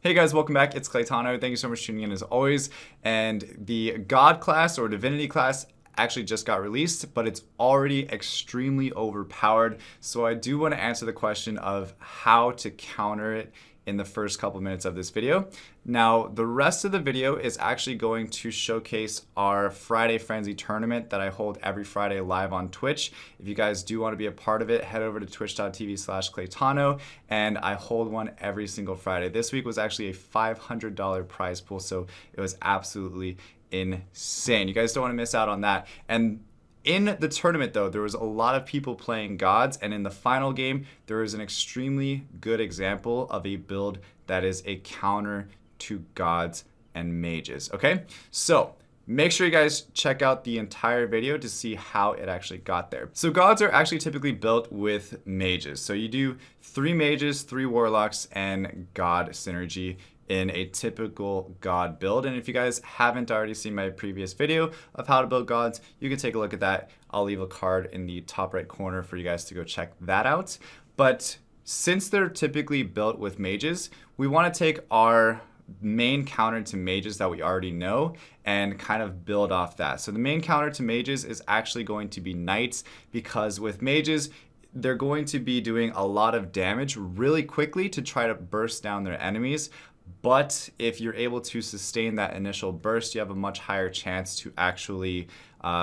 Hey guys, welcome back. It's Claytano. Thank you so much for tuning in as always. And the God class or Divinity class actually just got released, but it's already extremely overpowered. So I do want to answer the question of how to counter it in the first couple minutes of this video. Now, the rest of the video is actually going to showcase our Friday Frenzy tournament that I hold every Friday live on Twitch. If you guys do want to be a part of it, head over to twitch.tv/Claytano, and I hold one every single Friday. This week was actually a $500 prize pool, so it was absolutely insane. You guys don't want to miss out on that. And in the tournament, though, there was a lot of people playing gods, and in the final game, there was an extremely good example of a build that is a counter to gods and mages, okay? So make sure you guys check out the entire video to see how it actually got there. So gods are actually typically built with mages. So you do 3 mages, 3 warlocks, and god synergy in a typical god build. And if you guys haven't already seen my previous video of how to build gods, you can take a look at that. I'll leave a card in the top right corner for you guys to go check that out. But since they're typically built with mages, we want to take our main counter to mages that we already know and kind of build off that. So the main counter to mages is actually going to be knights, because with mages, they're going to be doing a lot of damage really quickly to try to burst down their enemies. But if you're able to sustain that initial burst, you have a much higher chance to actually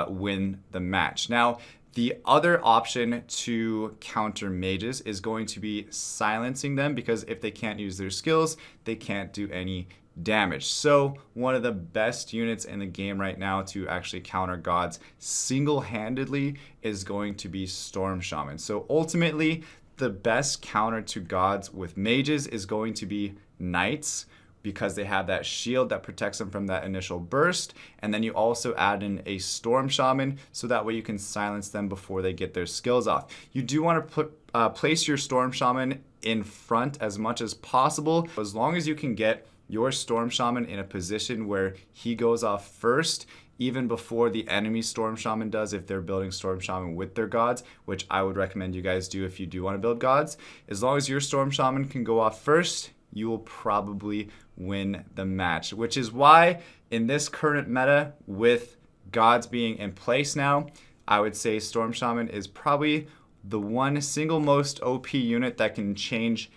win the match. Now, the other option to counter mages is going to be silencing them, because if they can't use their skills, they can't do any damage. So one of the best units in the game right now to actually counter gods single-handedly is going to be Storm Shaman. So ultimately, the best counter to gods with mages is going to be knights, because they have that shield that protects them from that initial burst. And then you also add in a Storm Shaman, so that way you can silence them before they get their skills off. You do want to place your Storm Shaman in front as much as possible. As long as you can get your Storm Shaman in a position where he goes off first, even before the enemy Storm Shaman does, if they're building Storm Shaman with their gods, which I would recommend you guys do if you do want to build gods. As long as your Storm Shaman can go off first, you will probably win the match, which is why in this current meta with gods being in place now, I would say Storm Shaman is probably the one single most OP unit that can change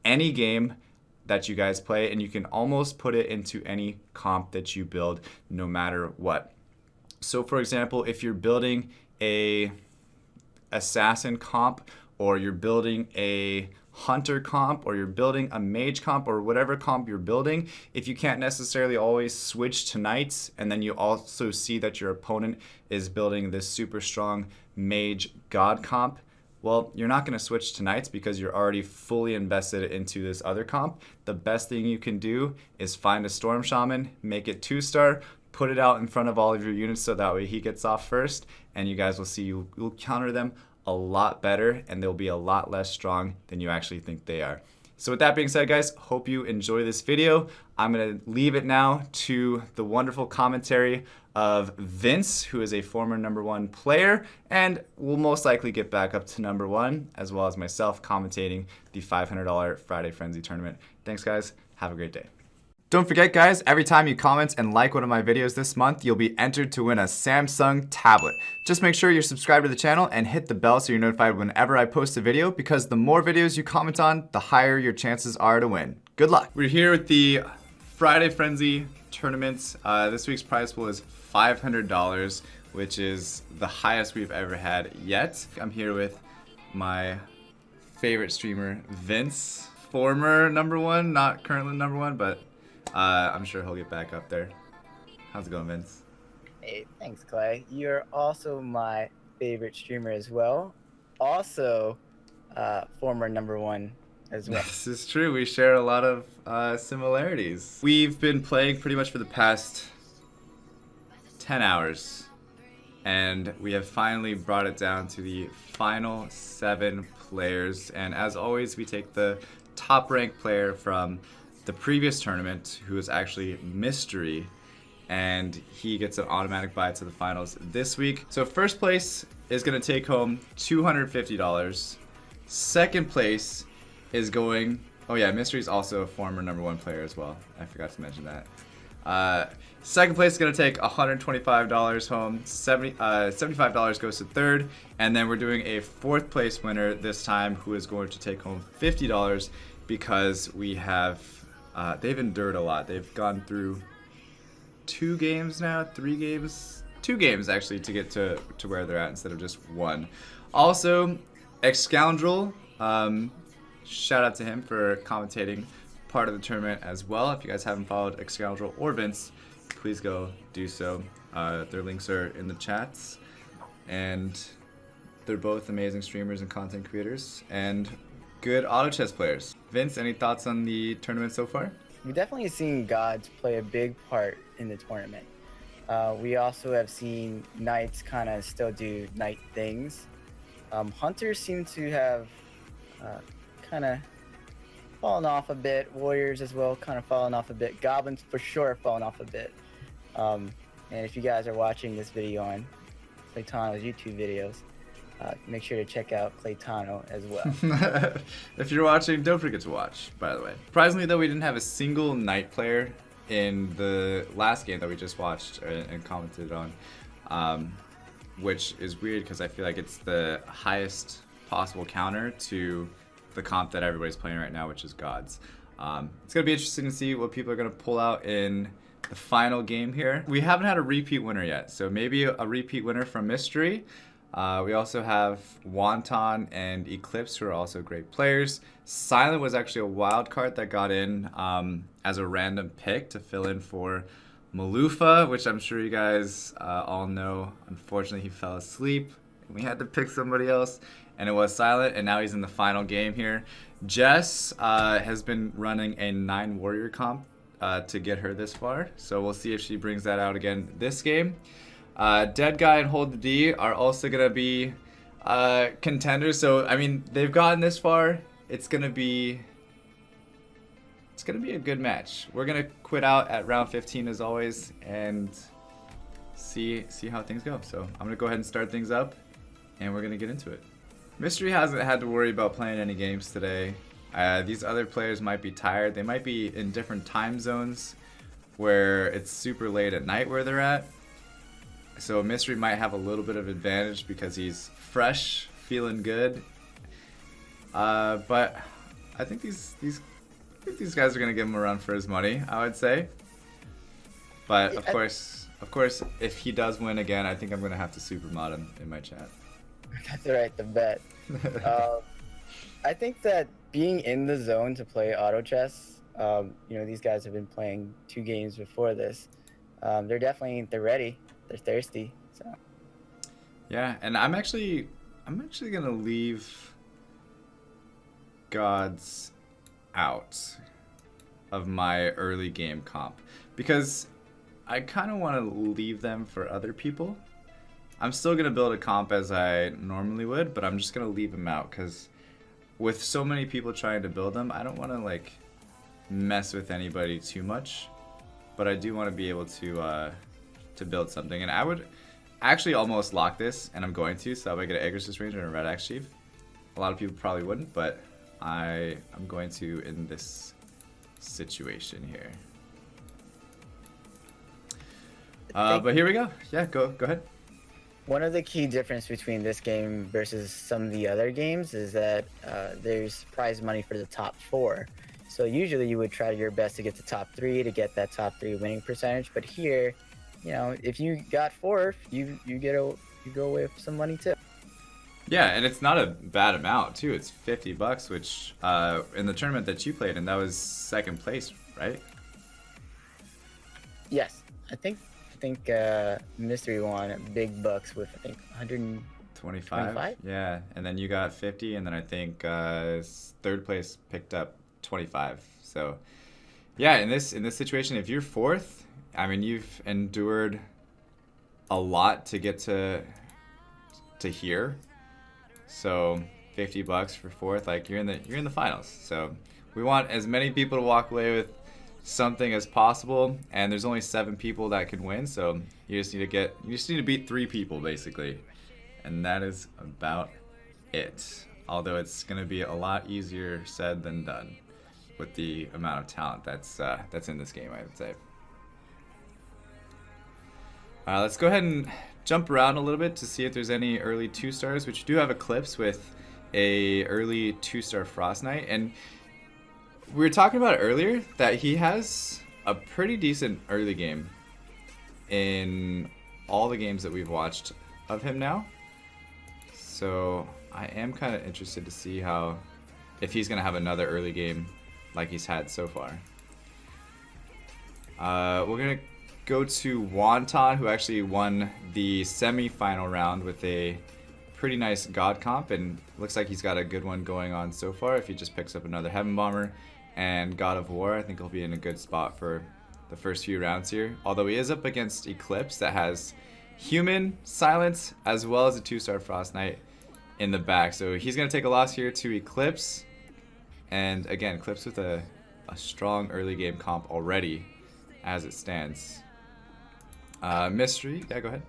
any game that you guys play, and you can almost put it into any comp that you build no matter what. So for example, if you're building a assassin comp, or you're building a hunter comp, or you're building a mage comp, or whatever comp you're building, if you can't necessarily always switch to knights, and then you also see that your opponent is building this super strong mage god comp, well, you're not going to switch to knights because you're already fully invested into this other comp. The best thing you can do is find a Storm Shaman, make it 2-star, put it out in front of all of your units so that way he gets off first, and you guys will see you'll counter them a lot better, and they'll be a lot less strong than you actually think they are. So with that being said, guys, hope you enjoy this video. I'm going to leave it now to the wonderful commentary of Vince, who is a former #1 player, and will most likely get back up to #1, as well as myself commentating the $500 Friday Frenzy tournament. Thanks, guys. Have a great day. Don't forget, guys, every time you comment and like one of my videos this month, you'll be entered to win a Samsung tablet. Just make sure you're subscribed to the channel and hit the bell so you're notified whenever I post a video, because the more videos you comment on, the higher your chances are to win. Good luck. We're here with the Friday Frenzy tournament. This week's prize pool is $500, which is the highest we've ever had yet. I'm here with my favorite streamer, Vince, former #1, not currently #1, but I'm sure he'll get back up there. How's it going, Vince? Hey, thanks, Clay. You're also my favorite streamer as well. Also, former #1 as well. This is true. We share a lot of similarities. We've been playing pretty much for the past 10 hours, and we have finally brought it down to the final 7 players. And as always, we take the top ranked player from the previous tournament, who is actually Mystery, and he gets an automatic bye to the finals this week. So first place is going to take home $250. Second place is going Oh yeah, Mystery's also a former #1 player as well. I forgot to mention that. Second place is going to take $125 home. $75 goes to third. And then we're doing a fourth place winner this time who is going to take home $50 because we have, they've endured a lot. They've gone through 2 games now, 3 games, 2 games actually to get to where they're at instead of just 1. Also, Excoundrel, shout out to him for commentating part of the tournament as well. If you guys haven't followed Excoundrel or Vince, please go do so. Their links are in the chats, and they're both amazing streamers and content creators and good auto chess players. Vince, any thoughts on the tournament so far? We've definitely seen gods play a big part in the tournament. We also have seen knights kind of still do knight things. Hunters seem to have kind of fallen off a bit. Warriors as well kind of fallen off a bit. Goblins for sure fallen off a bit. And if you guys are watching this video on Claytano's YouTube videos, make sure to check out Claytano as well. If you're watching, don't forget to watch, by the way. Surprisingly though, we didn't have a single knight player in the last game that we just watched and commented on, which is weird because I feel like it's the highest possible counter to the comp that everybody's playing right now, which is gods. It's gonna be interesting to see what people are gonna pull out in the final game here. We haven't had a repeat winner yet, so maybe a repeat winner from Mystery. We also have Wonton and Eclipse, who are also great players. Silent was actually a wild card that got in as a random pick to fill in for Malufa, which I'm sure you guys all know. Unfortunately, he fell asleep, and we had to pick somebody else, and it was Silent, and now he's in the final game here. Jess has been running a 9 warrior comp to get her this far, so we'll see if she brings that out again this game. Dead Guy and Hold the D are also going to be contenders, so I mean, they've gotten this far. It's going to be a good match. We're going to quit out at round 15 as always and see how things go. So I'm going to go ahead and start things up, and we're going to get into it. Mystery hasn't had to worry about playing any games today. These other players might be tired. They might be in different time zones where it's super late at night where they're at. So Mystery might have a little bit of advantage because he's fresh, feeling good. But I think these guys are gonna give him a run for his money, I would say. But of course, if he does win again, I think I'm gonna have to super mod him in my chat. That's right, the bet. I think that being in the zone to play auto chess, these guys have been playing 2 games before this. They're ready. They're thirsty. So. Yeah, and I'm actually gonna leave gods out of my early game comp because I kind of want to leave them for other people. I'm still gonna build a comp as I normally would, but I'm just gonna leave them out because with so many people trying to build them, I don't want to like mess with anybody too much. But I do want to be able to build something, and I would actually almost lock this, and I'm going to, so I get an Agrisis Ranger and a Red Axe Chief. A lot of people probably wouldn't, but I'm going to in this situation here. But here we go. Yeah, go ahead. One of the key difference between this game versus some of the other games is that there's prize money for the top 4. So usually you would try your best to get the top 3 to get that top 3 winning percentage. But here, if you got 4th, you go away with some money too. Yeah, and it's not a bad amount too. It's $50, which in the tournament that you played in, that was 2nd place, right? Yes, I think Mystery won big bucks with I think 125. Yeah, and then you got 50, and then I think 3rd place picked up 25. So yeah, in this situation, if you're 4th, I mean, you've endured a lot to get to here. So $50 for 4th, like you're in the finals. So we want as many people to walk away with something as possible, and there's only 7 people that can win, so you just need to beat 3 people basically, and that is about it. Although it's gonna be a lot easier said than done. with the amount of talent that's in this game, I would say. Let's go ahead and jump around a little bit to see if there's any early 2-stars, which do have Eclipse with a early 2-star Frost Knight. And we were talking about earlier that he has a pretty decent early game in all the games that we've watched of him now. So I am kind of interested to see if he's going to have another early game like he's had so far. We're going to go to Wonton, who actually won the semi-final round with a pretty nice God comp, and looks like he's got a good one going on so far. If he just picks up another Heaven Bomber and God of War, I think he'll be in a good spot for the first few rounds here. Although he is up against Eclipse that has Human, Silence, as well as a 2-star Frost Knight in the back. So he's going to take a loss here to Eclipse. And again, Eclipse with a strong early game comp already as it stands. Mystery, yeah, go ahead.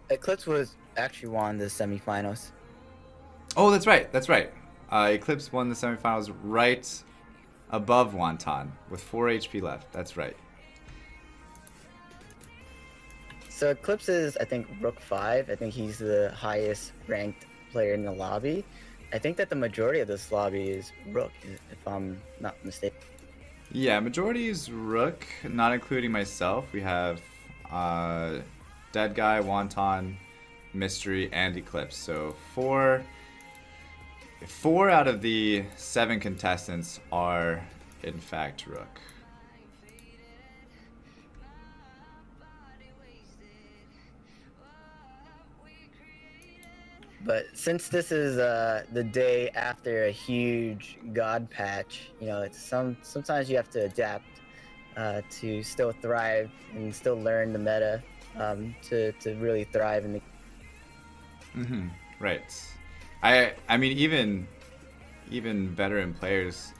Eclipse was actually won the semifinals. Oh, that's right. Eclipse won the semifinals right above Wonton with 4 HP left. That's right. So Eclipse is, I think, Rook 5. I think he's the highest ranked player in the lobby. I think that the majority of this lobby is Rook, if I'm not mistaken. Yeah, majority is Rook, not including myself. We have Dead Guy, Wonton, Mystery, and Eclipse. So four out of the 7 contestants are in fact Rook. But since this is the day after a huge God patch, you know, sometimes you have to adapt to still thrive and still learn the meta to really thrive in the. Right. I mean, even veteran players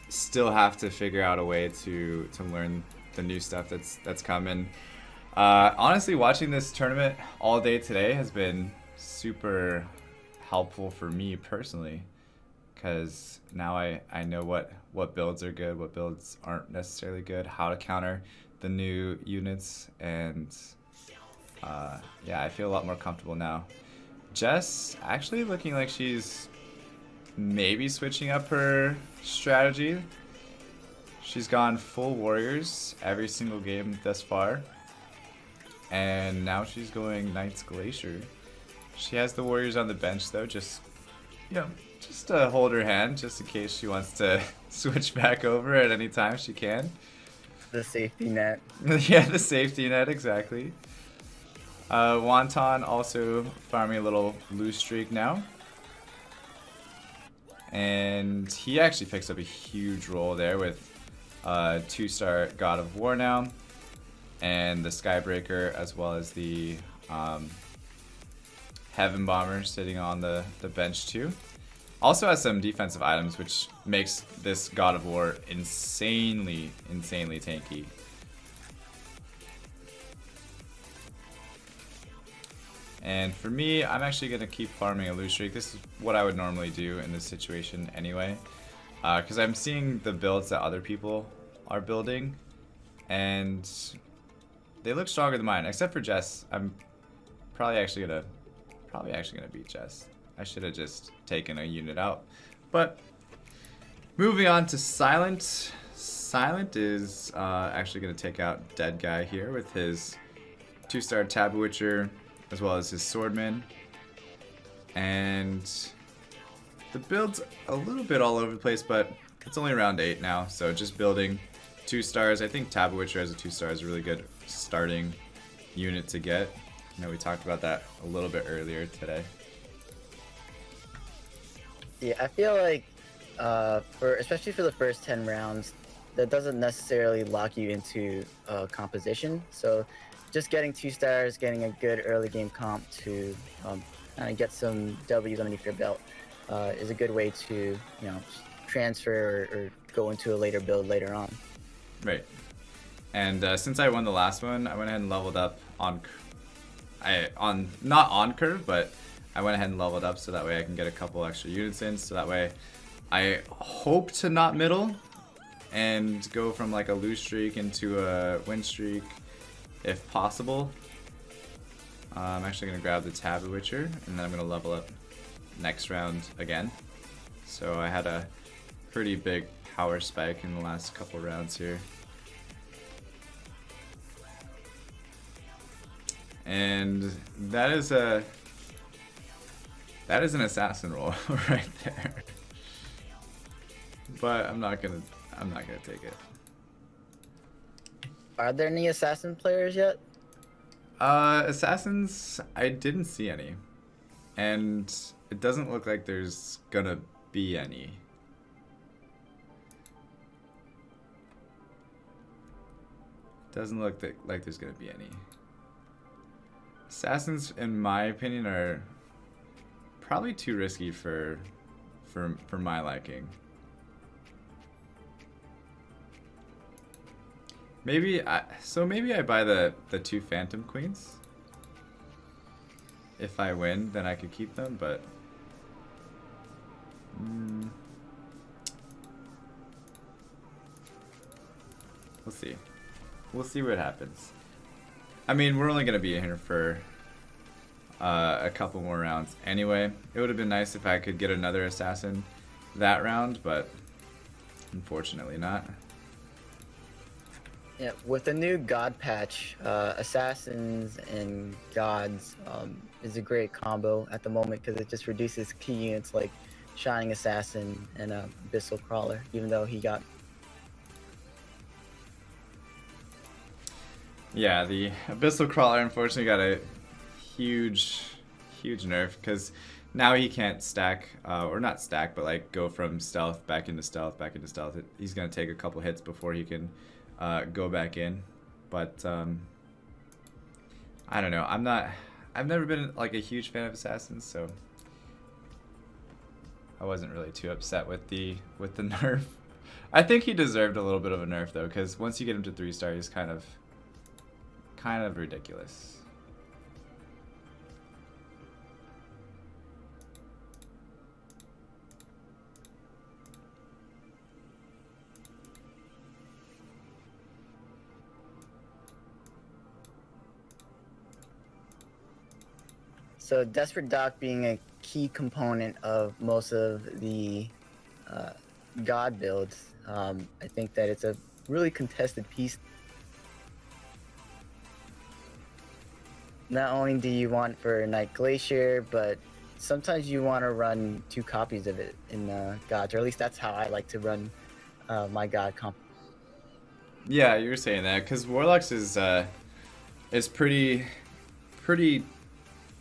still have to figure out a way to learn the new stuff that's coming. Honestly, watching this tournament all day today has been super helpful for me personally, because now I know what builds are good, what builds aren't necessarily good, how to counter the new units, and yeah, I feel a lot more comfortable now. Jess actually looking like she's maybe switching up her strategy. She's gone full warriors every single game thus far, and now she's going Knights Glacier. She has the warriors on the bench though, just to hold her hand, just in case she wants to switch back over at any time she can. The safety net. Yeah, the safety net, exactly. Wonton also farming a little loose streak now. And he actually picks up a huge roll there with 2-star God of War now, and the Skybreaker, as well as the Heaven Bomber sitting on the bench too. Also has some defensive items, which makes this God of War insanely tanky. And for me, I'm actually going to keep farming a loose streak. This is what I would normally do in this situation anyway, because I'm seeing the builds that other people are building, and they look stronger than mine, except for Jess. I'm probably actually gonna beat Jess. I should have just taken a unit out. But moving on to Silent. Silent is actually going to take out Dead Guy here with his 2-star Taboo Witcher, as well as his Swordman. And the build's a little bit all over the place, but it's only round 8 now, so just building 2 stars. I think Taboo Witcher as a 2-star is a really good starting unit to get. I know we talked about that a little bit earlier today. Yeah, I feel like especially for the first 10 rounds, that doesn't necessarily lock you into composition. So just getting 2 stars, getting a good early game comp to kind of get some W's underneath your belt is a good way to, transfer or go into a later build later on. Right. And since I won the last one, I went ahead and leveled up not on curve, but I went ahead and leveled up so that way I can get a couple extra units in, so that way I hope to not middle and go from like a lose streak into a win streak if possible. I'm actually going to grab the Taboo Witcher, and then I'm going to level up next round again. So I had a pretty big power spike in the last couple rounds here. And that is an assassin roll right there. But I'm not gonna take it. Are there any assassin players yet? Assassins, I didn't see any. And it doesn't look like there's gonna be any. Doesn't look like there's gonna be any. Assassins, in my opinion, are probably too risky for my liking. Maybe I buy the 2 Phantom Queens. If I win, then I could keep them, but we'll see. We'll see what happens. I mean, we're only gonna be in here for a couple more rounds anyway. It would have been nice if I could get another assassin that round, but unfortunately not. Yeah, with the new god patch, assassins and gods is a great combo at the moment because it just reduces key units like Shining Assassin and Abyssal Crawler, even though he got... Yeah, the Abyssal Crawler unfortunately got a huge nerf because now he can't stack, or not stack, but like go from stealth back into stealth, back into stealth. He's gonna take a couple hits before he can go back in. But I don't know. I've never been like a huge fan of assassins, so I wasn't really too upset with the nerf. I think he deserved a little bit of a nerf though, because once you get him to 3-star, he's kind of ridiculous. So Desperate Doc being a key component of most of the god builds, I think that it's a really contested piece. Not only do you want for Night Glacier, but sometimes you want to run 2 copies of it in gods, or at least that's how I like to run my god comp. Yeah, you were saying that because Warlocks is pretty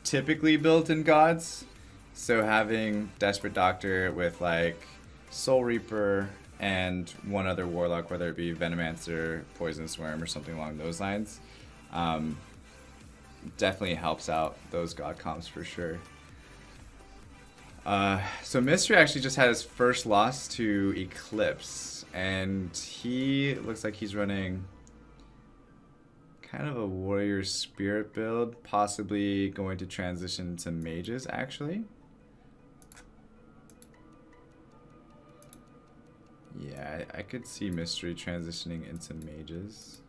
typically built in gods. So having Desperate Doctor with like Soul Reaper and one other Warlock, whether it be Venomancer, Poisonous Worm, or something along those lines, definitely helps out those god comps for sure. So Mystery actually just had his first loss to Eclipse, and he looks like he's running kind of a Warrior Spirit build, possibly going to transition to mages actually. Yeah, I could see Mystery transitioning into mages.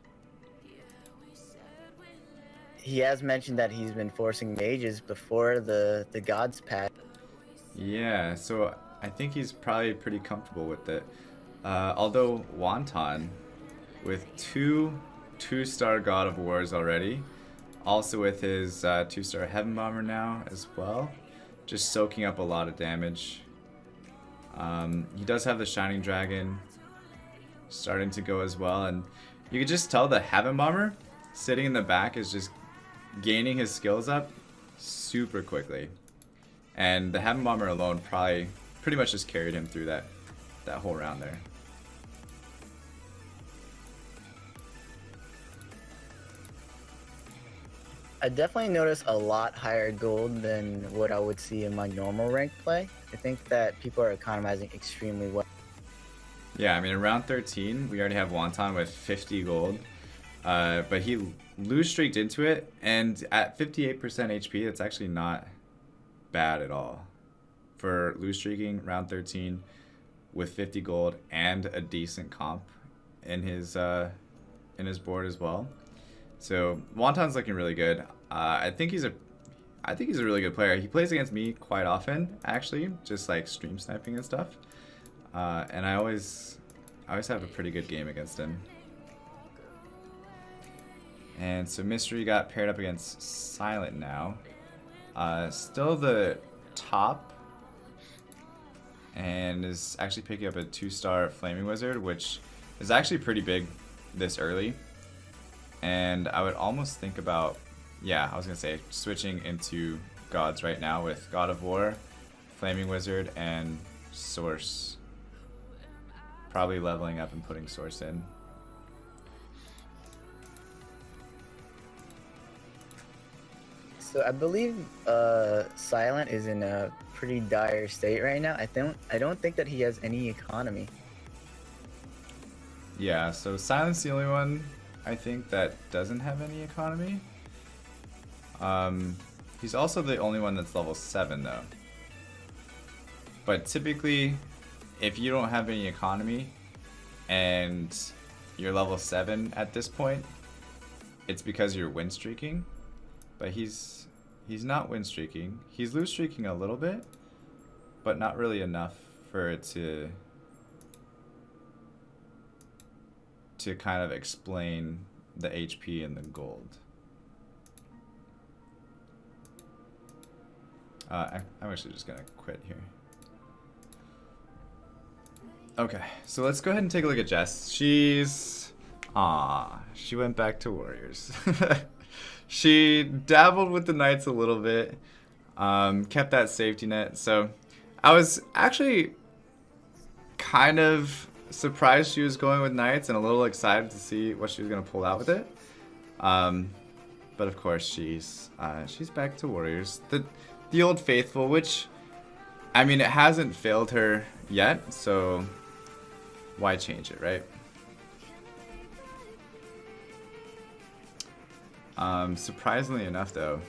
He has mentioned that he's been forcing mages before the gods patch. Yeah, so I think he's probably pretty comfortable with it. Although Wonton, with 2 2-star God of Wars already, also with his 2-star Heaven Bomber now as well, just soaking up a lot of damage. He does have the Shining Dragon starting to go as well, and you can just tell the Heaven Bomber sitting in the back is just gaining his skills up super quickly. And the Heaven Bomber alone pretty much just carried him through that whole round there. I definitely noticed a lot higher gold than what I would see in my normal rank play. I think that people are economizing extremely well. Yeah, I mean, in round 13, we already have Wonton with 50 gold. But he lose streaked into it, and at 58% HP, it's actually not bad at all. For lose streaking, round 13, with 50 gold and a decent comp in his board as well. So Wonton's looking really good. I think he's a really good player. He plays against me quite often, actually, just like stream sniping and stuff. And I always have a pretty good game against him. And so Mystery got paired up against Silent now. Still the top, and is actually picking up a 2-star Flaming Wizard, which is actually pretty big this early. And I would almost think about, yeah, I was going to say, switching into gods right now with God of War, Flaming Wizard, and Source. Probably leveling up and putting Source in. So I believe Silent is in a pretty dire state right now. I don't think that he has any economy. Yeah, so Silent's the only one I think that doesn't have any economy. He's also the only one that's level 7 though. But typically, if you don't have any economy and you're level 7 at this point, it's because you're win streaking. But he's not win streaking. He's lose streaking a little bit, but not really enough for it to kind of explain the HP and the gold. I'm actually just gonna quit here. Okay, so let's go ahead and take a look at Jess. She went back to Warriors. She dabbled with the Knights a little bit, kept that safety net. So I was actually kind of surprised she was going with Knights and a little excited to see what she was going to pull out with it. But of course she's back to Warriors. The old faithful, which, I mean, it hasn't failed her yet, so why change it, right? Surprisingly enough though,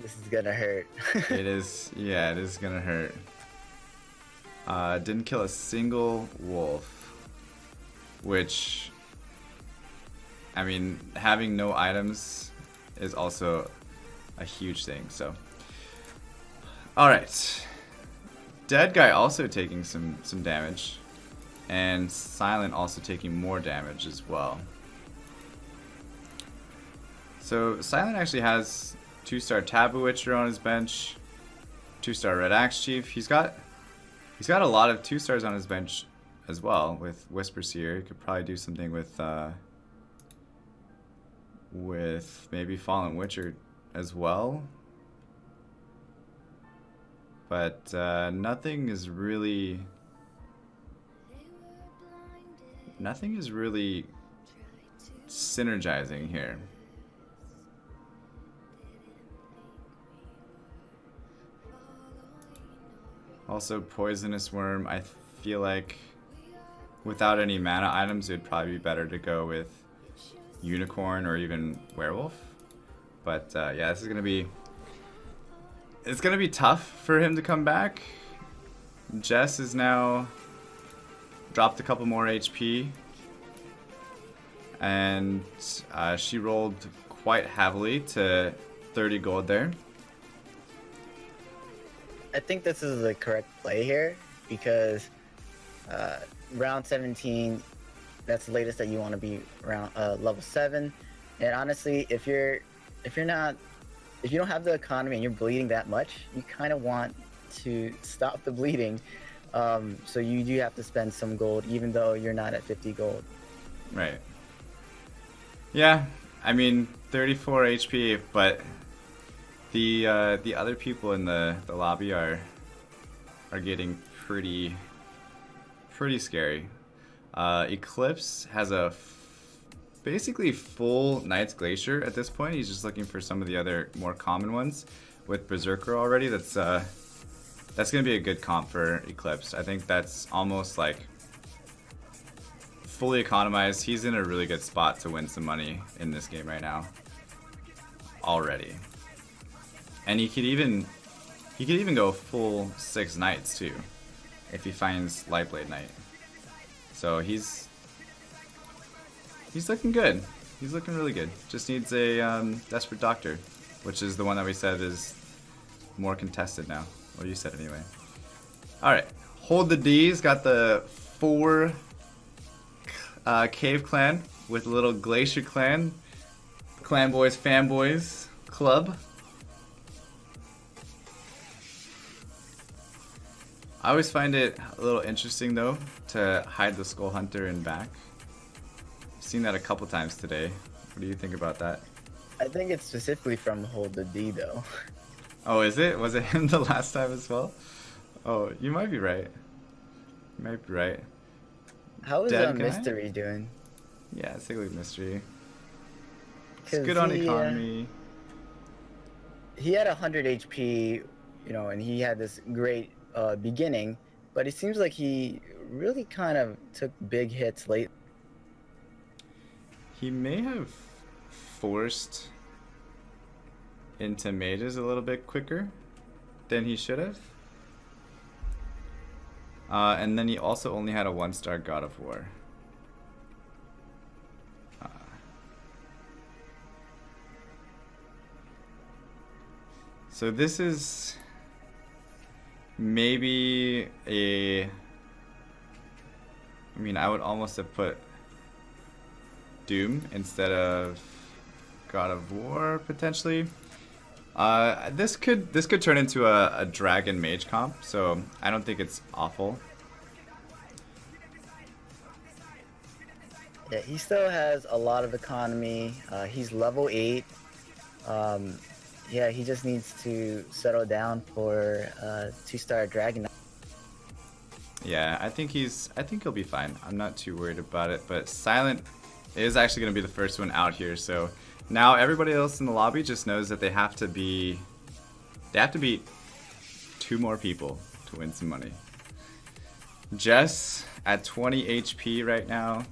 This is gonna hurt. it is gonna hurt. Didn't kill a single wolf, which, I mean, having no items is also a huge thing. So, all right, dead guy also taking some damage, and Silent also taking more damage as well. So Silent actually has 2-star Taboo Witcher on his bench, 2-star Red Axe Chief. He's got a lot of 2-stars on his bench as well with Whisper Seer. He could probably do something with maybe Fallen Witcher as well. But nothing is really synergizing here. Also, Poisonous Worm, I feel like without any mana items, it would probably be better to go with Unicorn or even Werewolf. But yeah, it's gonna be tough for him to come back. Jess is now dropped a couple more HP, and she rolled quite heavily to 30 gold there. I think this is the correct play here because round 17, that's the latest that you want to be around level 7. And honestly, if you don't have the economy and you're bleeding that much, you kind of want to stop the bleeding. So you do have to spend some gold, even though you're not at 50 gold. Right. Yeah, I mean 34 HP, but the other people in the lobby are getting pretty scary. Eclipse has a basically full Knight's Glacier at this point. He's just looking for some of the other more common ones. With Berserker already, that's gonna be a good comp for Eclipse. I think that's almost like fully economized. He's in a really good spot to win some money in this game right now already. And he could even go full 6 Knights too. if he finds Lightblade Knight. So he's looking good. He's looking really good. Just needs a Desperate Doctor, which is the one that we said is more contested now. Or you said anyway. Alright, Hold the D's got the 4 Cave Clan with a little Glacier Clan. Clan Boys Fanboys Club. I always find it a little interesting though to hide the Skull Hunter in back. I've seen that a couple times today. What do you think about that? I think it's specifically from Hold the D though. Oh, is it? Was it him the last time as well? Oh, you might be right. You might be right. How is Dead guy? Mystery doing? Yeah, it's a good mystery. It's 'Cause good on he, economy. He had 100 HP, you know, and he had this great beginning, but it seems like he really kind of took big hits late. He may have forced into mages a little bit quicker than he should have. And then he also only had a 1-star God of War. So this is maybe a... I mean, I would almost have put Doom instead of God of War, potentially. This could turn into a Dragon Mage comp, so I don't think it's awful. Yeah, he still has a lot of economy. He's level 8. Yeah, he just needs to settle down for 2-star Dragon. Yeah, I think he'll be fine. I'm not too worried about it, but Silent is actually going to be the first one out here, so now everybody else in the lobby just knows that they have to beat 2 more people to win some money. Jess at 20 HP right now,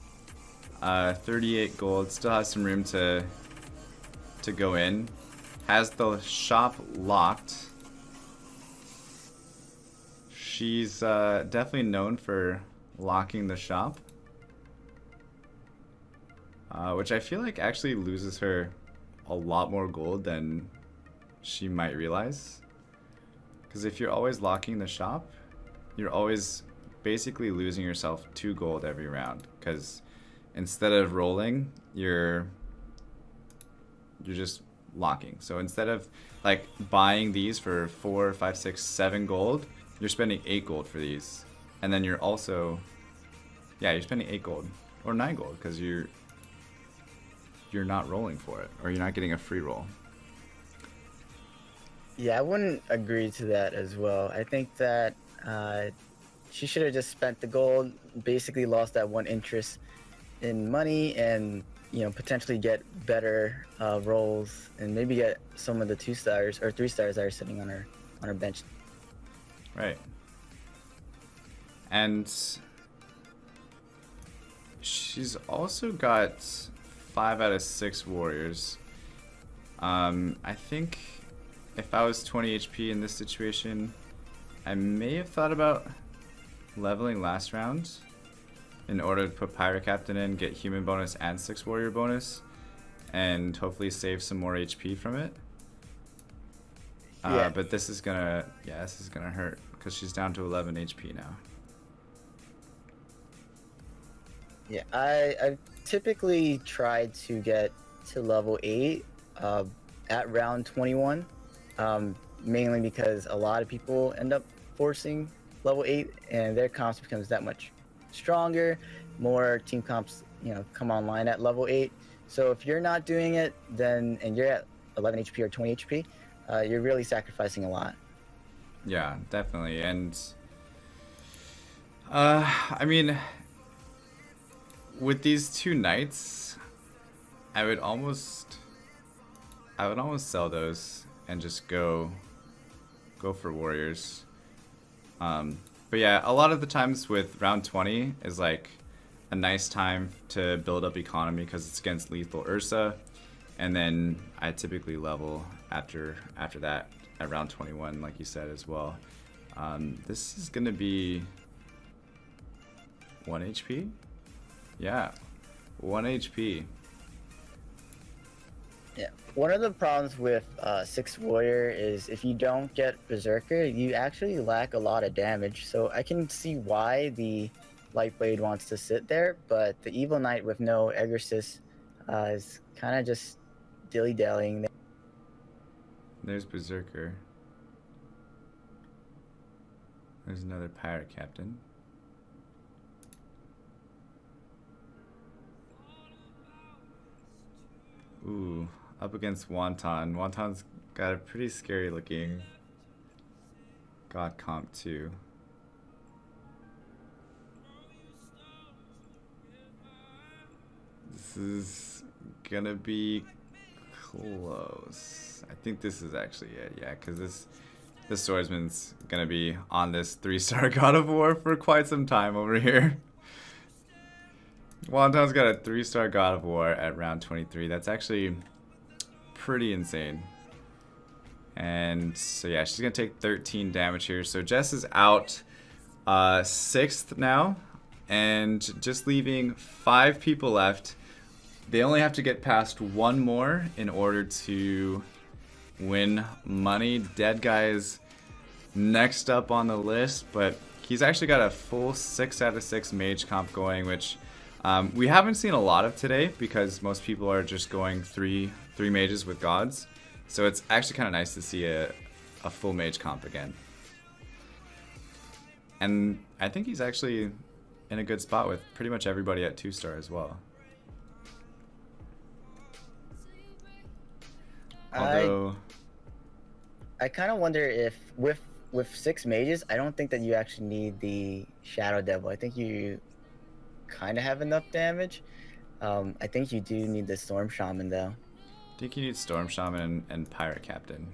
38 gold, still has some room to go in. Has the shop locked. She's definitely known for locking the shop. Which I feel like actually loses her a lot more gold than she might realize. Because if you're always locking the shop, you're always basically losing yourself 2 gold every round. Because instead of rolling, you're just locking. So instead of like buying these for 4, 5, 6, 7 gold, you're spending 8 gold for these. And then you're also, yeah, you're spending 8 gold or 9 gold because you're not rolling for it, or you're not getting a free roll. Yeah, I wouldn't agree to that as well. I think that she should have just spent the gold, basically lost that 1 interest in money, and you know, potentially get better rolls, and maybe get some of the 2-stars or 3-stars that are sitting on her bench. Right. And she's also got 5 out of 6 warriors. I think if I was 20 HP in this situation, I may have thought about leveling last round in order to put Pirate Captain in, get human bonus and 6 warrior bonus, and hopefully save some more HP from it. Yeah. But this is gonna hurt because she's down to 11 HP now. Yeah, I've typically tried to get to level 8 at round 21, mainly because a lot of people end up forcing level 8, and their comps becomes that much stronger. More team comps, you know, come online at level 8. So if you're not doing it, then and you're at 11 HP or 20 HP, you're really sacrificing a lot. Yeah, definitely. And I mean, with these 2 knights, I would almost sell those and just go for warriors. But yeah, a lot of the times with round 20 is like a nice time to build up economy because it's against lethal Ursa, and then I typically level after that at round 21, like you said as well. This is gonna be 1 HP? Yeah, 1 HP. Yeah. One of the problems with 6 Warrior is if you don't get Berserker, you actually lack a lot of damage. So I can see why the Lightblade wants to sit there, but the Evil Knight with no Exorcist is kind of just dilly-dallying there. There's Berserker. There's another pirate captain. Ooh, up against Wonton. Wonton's got a pretty scary looking god comp too. This is gonna be close. I think this is actually it, yeah, because this swordsman's gonna be on this 3-star God of War for quite some time over here. Wonton's got a 3-star God of War at round 23. That's actually pretty insane. And so yeah, she's gonna take 13 damage here. So Jess is out 6th now, and just leaving 5 people left. They only have to get past 1 more in order to win money. Dead Guy is next up on the list, but he's actually got a full 6 out of 6 mage comp going, which we haven't seen a lot of today because most people are just going three mages with gods. So it's actually kind of nice to see a full mage comp again. And I think he's actually in a good spot with pretty much everybody at 2-star as well. Although I kind of wonder if with 6 mages, I don't think that you actually need the Shadow Devil. I think you kind of have enough damage. I think you do need the Storm Shaman though. I think you need Storm Shaman and Pirate Captain.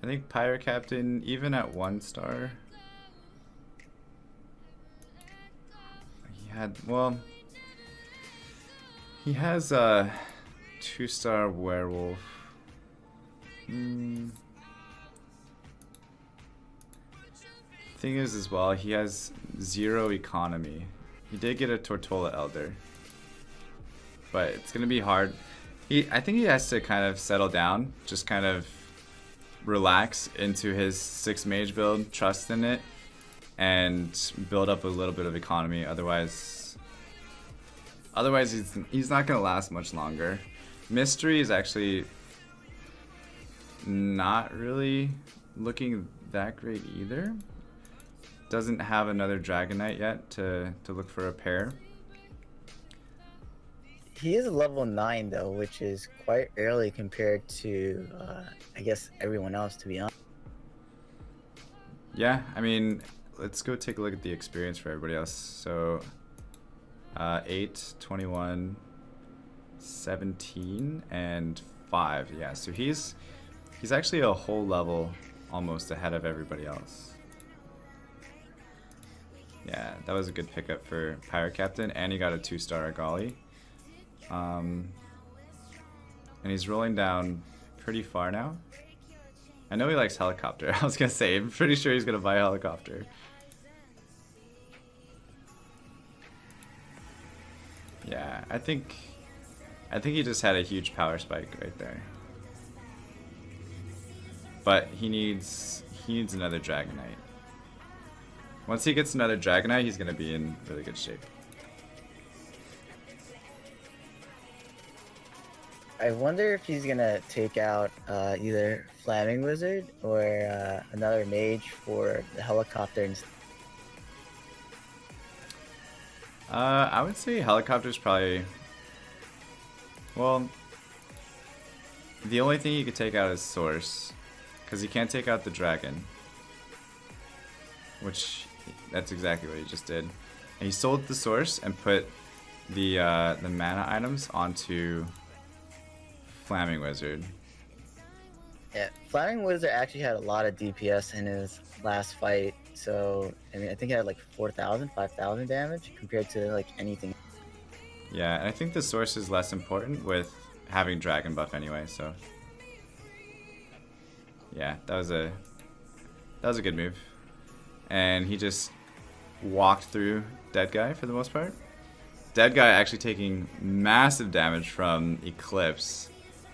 I think Pirate Captain, even at 1-star, he has a 2-star werewolf. Thing is as well, he has 0 economy. He did get a Tortola Elder, but it's gonna be hard. I think he has to kind of settle down, just kind of relax into his 6 mage build, trust in it, and build up a little bit of economy. Otherwise he's not gonna last much longer. Mystery is actually not really looking that great either. Doesn't have another Dragon Knight yet to look for a pair. He is level 9 though, which is quite early compared to, I guess, everyone else, to be honest. Yeah, I mean, let's go take a look at the experience for everybody else. So, 8, 21, 17, and 5. Yeah, so he's actually a whole level almost ahead of everybody else. Yeah, that was a good pickup for Pirate Captain, and he got a 2-star Agali. And he's rolling down pretty far now. I know he likes helicopter. I was gonna say, I'm pretty sure he's gonna buy a helicopter. Yeah, I think he just had a huge power spike right there. But he needs another Dragon Knight. Once he gets another Dragon Knight, he's gonna be in really good shape. I wonder if he's gonna take out either Flaming Wizard or another mage for the helicopter. I would say helicopter's probably, well, the only thing you could take out is Source, because you can't take out the dragon, which that's exactly what he just did. And he sold the Source and put the mana items onto Flaming Wizard. Yeah, Flaming Wizard actually had a lot of DPS in his last fight, so I mean, I think he had like 4,000, 5,000 damage compared to like anything. Yeah, and I think the Source is less important with having dragon buff anyway, so yeah, that was a good move. And he just walked through Dead Guy for the most part. Dead Guy actually taking massive damage from Eclipse.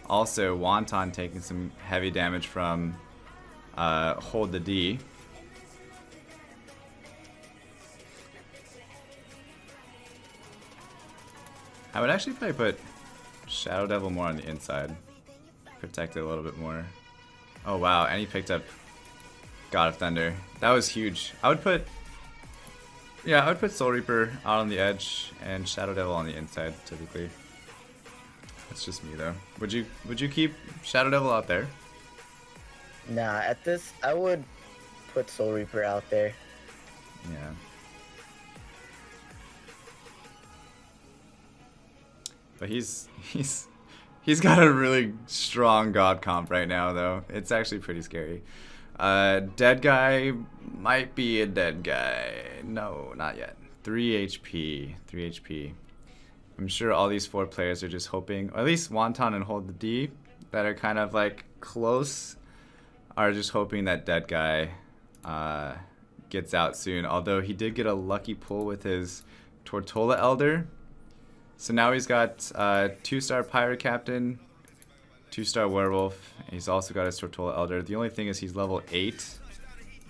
Also, Wonton taking some heavy damage from Hold the D. I would actually probably put Shadow Devil more on the inside. Protect it a little bit more. Oh wow, and he picked up God of Thunder. That was huge. I would put Soul Reaper out on the edge and Shadow Devil on the inside typically. That's just me though. Would you keep Shadow Devil out there? Nah, at this I would put Soul Reaper out there. Yeah. But he's got a really strong god comp right now though. It's actually pretty scary. Dead Guy might be a dead guy. No, not yet. 3 HP. 3 HP. I'm sure all these 4 players are just hoping, or at least Wonton and Hold the D that are kind of like close, are just hoping that Dead Guy gets out soon. Although he did get a lucky pull with his Tortola Elder. So now he's got 2-star Pirate Captain, 2-star Werewolf, and he's also got his Tortola Elder. The only thing is he's level 8,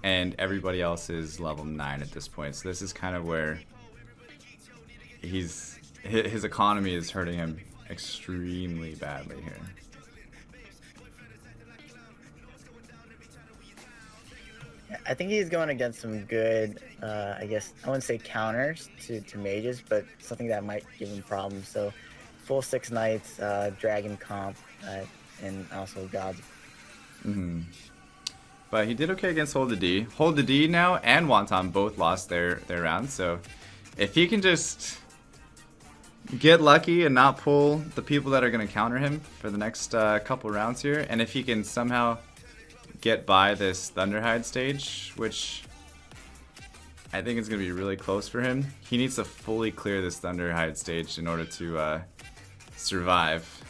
and everybody else is level 9 at this point. So this is kind of where his economy is hurting him extremely badly here. I think he's going against some good, I guess, I wouldn't say counters to mages, but something that might give him problems. So, full 6 knights, dragon comp, and also gods. Mm-hmm. But he did okay against Hold the D. Hold the D now and Wonton both lost their rounds. So, if he can just get lucky and not pull the people that are going to counter him for the next couple rounds here, and if he can somehow get by this Thunderhide stage, which I think is going to be really close for him. He needs to fully clear this Thunderhide stage in order to survive.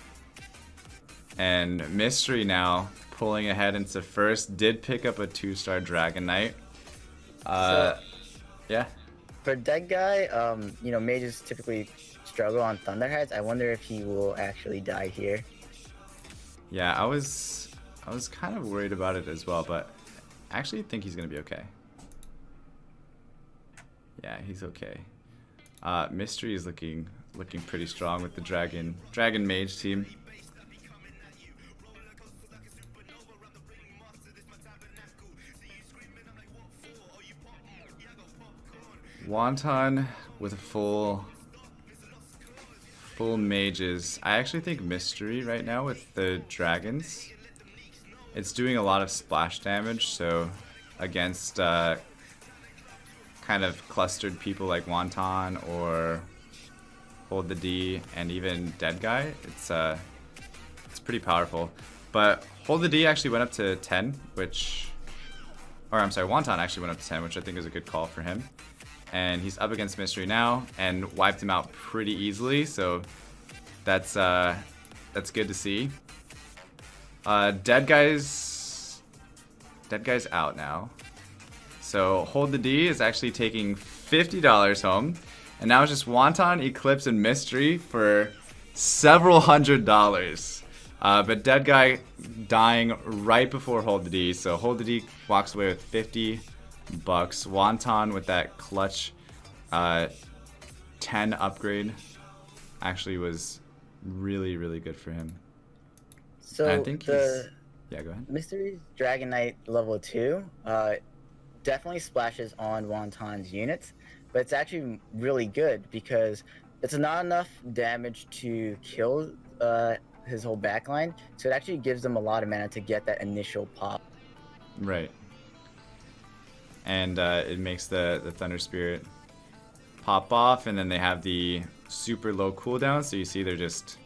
And Mystery now pulling ahead into first, did pick up a 2-star Dragon Knight. Yeah. For Dead Guy, you know, mages typically struggle on Thunderheads. I wonder if he will actually die here. Yeah, I was kind of worried about it as well, but I actually think he's going to be okay. Yeah, he's okay. Mystery is looking pretty strong with the Dragon Mage team. Wonton with a full mages. I actually think Mystery right now with the dragons, it's doing a lot of splash damage, so against kind of clustered people like Wonton or Hold the D and even Dead Guy, it's pretty powerful. But Hold the D actually went up to 10, Wonton actually went up to 10, which I think is a good call for him. And he's up against Mystery now and wiped him out pretty easily, so that's good to see. Dead Guy's out now. So Hold the D is actually taking $50 home. And now it's just Wonton, Eclipse, and Mystery for several $100s. But Dead Guy dying right before Hold the D. So Hold the D walks away with $50. Wonton with that clutch 10 upgrade actually was really, really good for him. So I think yeah, go ahead. Mystery's Dragon Knight level 2 definitely splashes on Wonton's units, but it's actually really good because it's not enough damage to kill his whole backline, so it actually gives them a lot of mana to get that initial pop. Right. And it makes the Thunder Spirit pop off, and then they have the super low cooldown, so you see they're just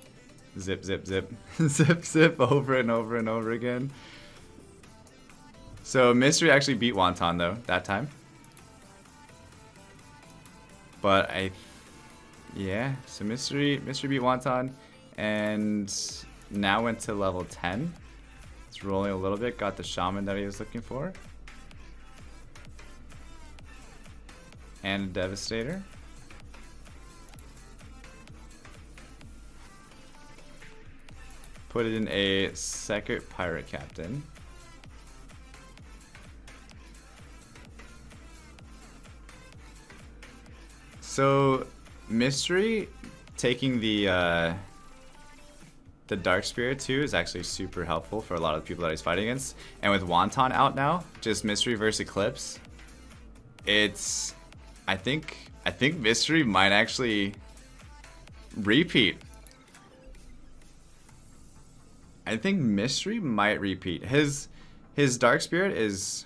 zip, zip, zip, zip, zip over and over and over again. So Mystery actually beat Wonton though that time. But so Mystery beat Wonton and now went to level 10. It's rolling a little bit, got the Shaman that he was looking for. and a Devastator. Put it in a second Pirate Captain. So Mystery taking the Dark Spirit too is actually super helpful for a lot of the people that he's fighting against. And with Wonton out now, just Mystery versus Eclipse, it's I think Mystery might actually repeat. I think Mystery might repeat. His Dark Spirit is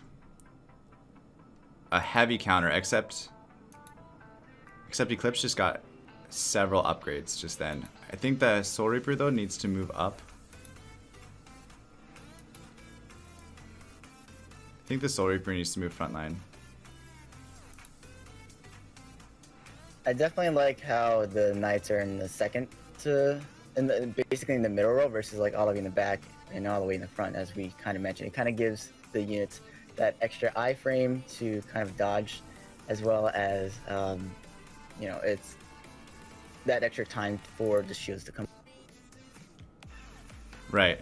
a heavy counter, except Eclipse just got several upgrades just then. I think the Soul Reaper though needs to move up. I think the Soul Reaper needs to move frontline. I definitely like how the Knights are in the second basically in the middle row versus like all the way in the back and all the way in the front, as we kind of mentioned. It kind of gives the units that extra iframe to kind of dodge, as well as you know, it's that extra time for the shields to come. Right.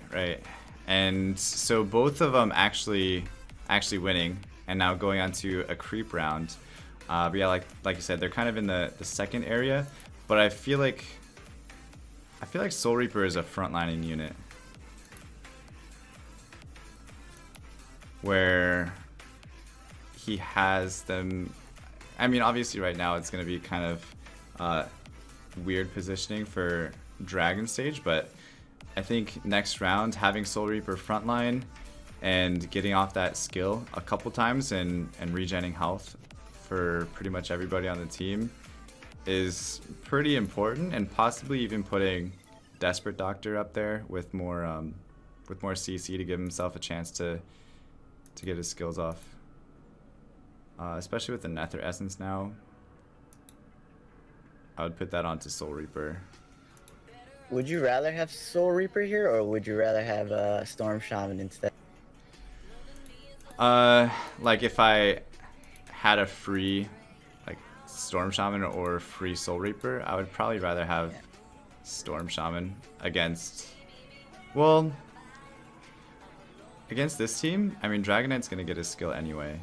And so both of them actually winning, and now going on to a creep round. But yeah, like you said, they're kind of in the second area, but I feel like Soul Reaper is a frontlining unit where he has them. I mean, obviously right now it's going to be kind of weird positioning for Dragon Stage, but I think next round having Soul Reaper frontline and getting off that skill a couple times and regenning health for pretty much everybody on the team is pretty important, and possibly even putting Desperate Doctor up there with more CC to give himself a chance to get his skills off. Especially with the Nether Essence now, I would put that onto Soul Reaper. Would you rather have Soul Reaper here, or would you rather have Storm Shaman instead? Like if I had a free like Storm Shaman or free Soul Reaper, I would probably rather have Storm Shaman against this team. I mean, Dragon Knight's gonna get his skill anyway,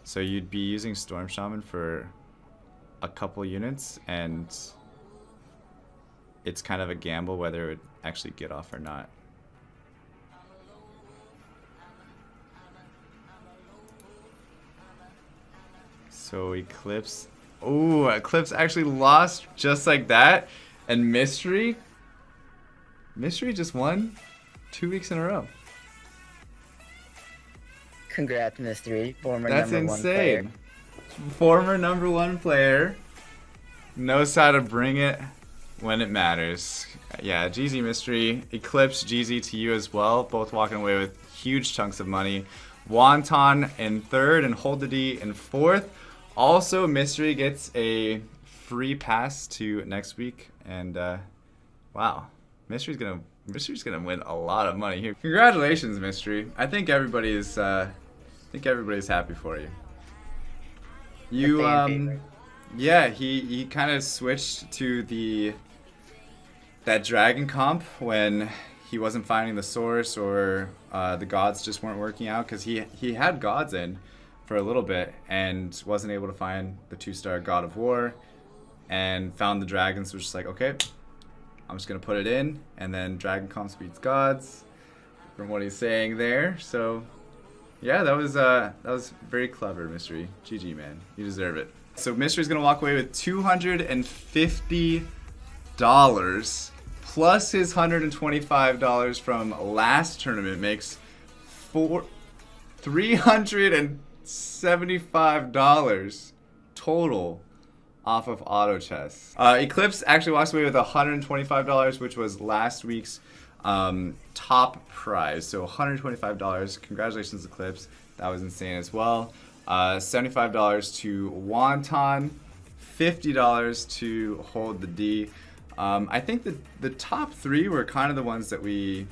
so you'd be using Storm Shaman for a couple units, and it's kind of a gamble whether it would actually get off or not. So Eclipse, Eclipse actually lost just like that, and Mystery just won 2 weeks in a row. Congrats, Mystery, former That's number insane. 1 player. Former number 1 player knows how to bring it when it matters. Yeah, GZ Mystery, Eclipse, GZ to you as well. Both walking away with huge chunks of money. Wonton in 3rd and Hold the D in 4th. Also, Mystery gets a free pass to next week, and wow, Mystery's gonna win a lot of money here. Congratulations, Mystery. I think everybody's happy for you. Yeah, he kind of switched to that dragon comp when he wasn't finding the source, or the gods just weren't working out, because he had gods in for a little bit and wasn't able to find the 2-star God of War, and found the dragons, was just like, okay, I'm just gonna put it in, and then dragon comp beats gods from what he's saying there. So yeah, that was very clever, Mystery. GG, man, you deserve it. So Mystery's gonna walk away with $250 plus his $125 from last tournament, makes $375 total off of auto chess. Eclipse actually walks away with $125, which was last week's top prize. So $125. Congratulations, Eclipse. That was insane as well. $75 to Wonton, $50 to Hold the D. I think the top 3 were kind of the ones that we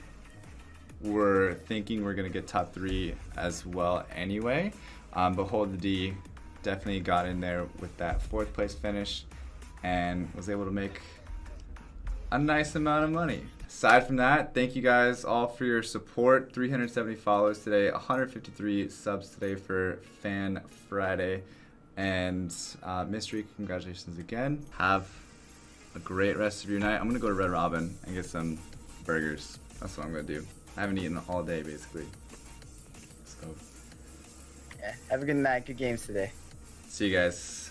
were thinking were going to get top 3 as well anyway. But Hold the D definitely got in there with that 4th place finish and was able to make a nice amount of money. Aside from that, thank you guys all for your support. 370 followers today, 153 subs today for Fan Friday. And Mystery, congratulations again. Have a great rest of your night. I'm gonna go to Red Robin and get some burgers. That's what I'm gonna do. I haven't eaten all day basically. Let's go. Yeah, have a good night. Good games today. See you guys.